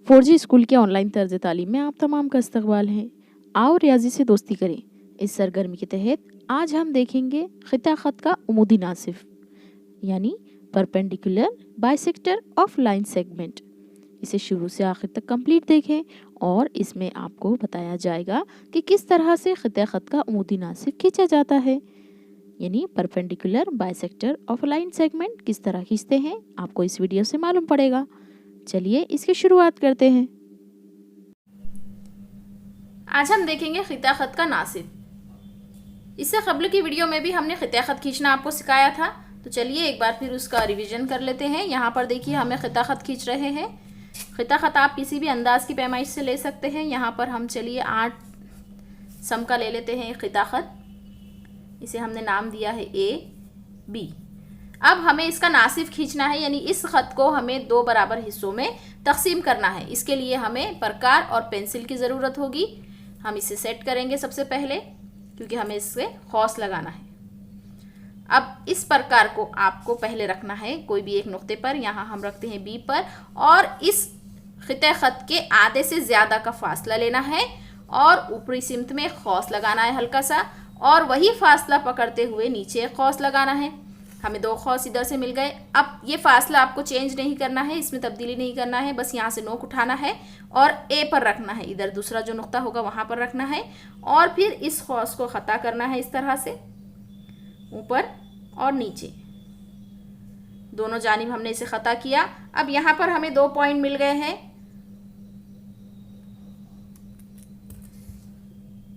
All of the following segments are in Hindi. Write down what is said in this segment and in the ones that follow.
4G स्कूल के ऑनलाइन तर्ज तालीम में आप तमाम का इस्तकबाल है। आओ रियाजी से दोस्ती करें। इस सरगर्मी के तहत आज हम देखेंगे खिता खत का उमूदी नासिफ यानी perpendicular bisector of line segment. इसे शुरू से आखिर तक कंप्लीट देखें और इसमें आपको बताया जाएगा कि किस तरह से खिता खत का उमूदी नासिफ खींचा जाता है, यानी perpendicular bisector of line segment किस तरह खींचते हैं आपको इस वीडियो से मालूम पड़ेगा। चलिए इसकी शुरुआत करते हैं। आज हम देखेंगे खिता खत का नासिब। इससे कबल की वीडियो में भी हमने खिता खत खींचना आपको सिखाया था, तो चलिए एक बार फिर उसका रिवीजन कर लेते हैं। यहाँ पर देखिए हमें खिता खत खींच रहे हैं। खिता खत आप किसी भी अंदाज की पैमाइश से ले सकते हैं। यहाँ पर हम चलिए 8 सम का ले लेते हैं खिता खत। इसे हमने नाम दिया है A, B। अब हमें इसका नासिफ खींचना है, यानी इस खत को हमें 2 बराबर हिस्सों में तकसीम करना है। इसके लिए हमें प्रकार और पेंसिल की ज़रूरत होगी। हम इसे सेट करेंगे सबसे पहले, क्योंकि हमें इससे खौस लगाना है। अब इस प्रकार को आपको पहले रखना है कोई भी एक नुक्ते पर। यहाँ हम रखते हैं B पर, और इस खिते खत के आधे से ज़्यादा का फासला लेना है और ऊपरी सिमत में खौस लगाना है हल्का सा, और वही फासला पकड़ते हुए नीचे खौस लगाना है। हमें 2 खौस इधर से मिल गए। अब ये फासला आपको चेंज नहीं करना है, इसमें तब्दीली नहीं करना है, बस यहाँ से नोक उठाना है और A पर रखना है। इधर दूसरा जो नुक्ता होगा वहाँ पर रखना है, और फिर इस खौस को ख़ता करना है इस तरह से ऊपर और नीचे, दोनों जानिब हमने इसे ख़ता किया। अब यहाँ पर हमें 2 पॉइंट मिल गए हैं।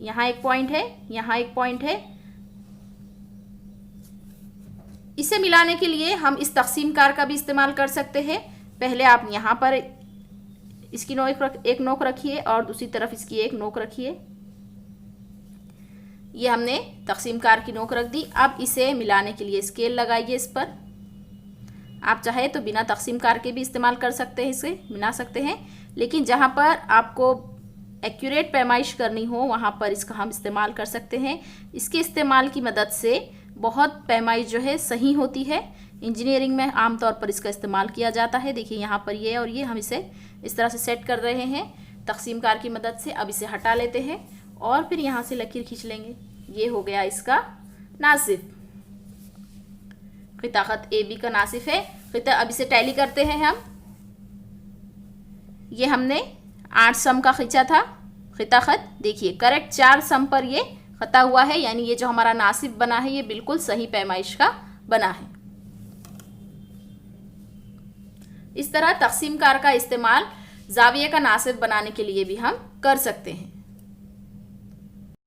यहाँ एक पॉइंट है, यहाँ एक पॉइंट है। इसे मिलाने के लिए हम इस तकसीम कार का भी इस्तेमाल कर सकते हैं। पहले आप यहाँ पर इसकी एक नोक रखिए और दूसरी तरफ इसकी एक नोक रखिए। ये हमने तकसीम कार की नोक रख दी। अब इसे मिलाने के लिए स्केल लगाइए इस पर। आप चाहे तो बिना तकसीम कार के भी इस्तेमाल कर सकते हैं, इसे मिला सकते हैं, लेकिन जहाँ पर आपको एक्यूरेट पैमाइश करनी हो वहाँ पर इसका हम इस्तेमाल कर सकते हैं। इसके इस्तेमाल की मदद से बहुत पैमाइश जो है सही होती है। इंजीनियरिंग में आमतौर पर इसका इस्तेमाल किया जाता है। देखिए यहाँ पर ये और ये हम इसे इस तरह से सेट कर रहे हैं तकसीम कार की मदद से। अब इसे हटा लेते हैं और फिर यहाँ से लकीर खींच लेंगे। ये हो गया इसका नासिफ। खिता खत AB का नासिफ है। अब इसे टैली करते हैं हम। ये हमने 8 सम का खींचा था खिता खत। देखिए करेक्ट 4 सम पर ये खता हुआ है, यानी ये जो हमारा नासिफ बना है ये बिल्कुल सही पैमाइश का बना है। इस तरह तकसीम कार का इस्तेमाल जाविये का नासिफ बनाने के लिए भी हम कर सकते हैं।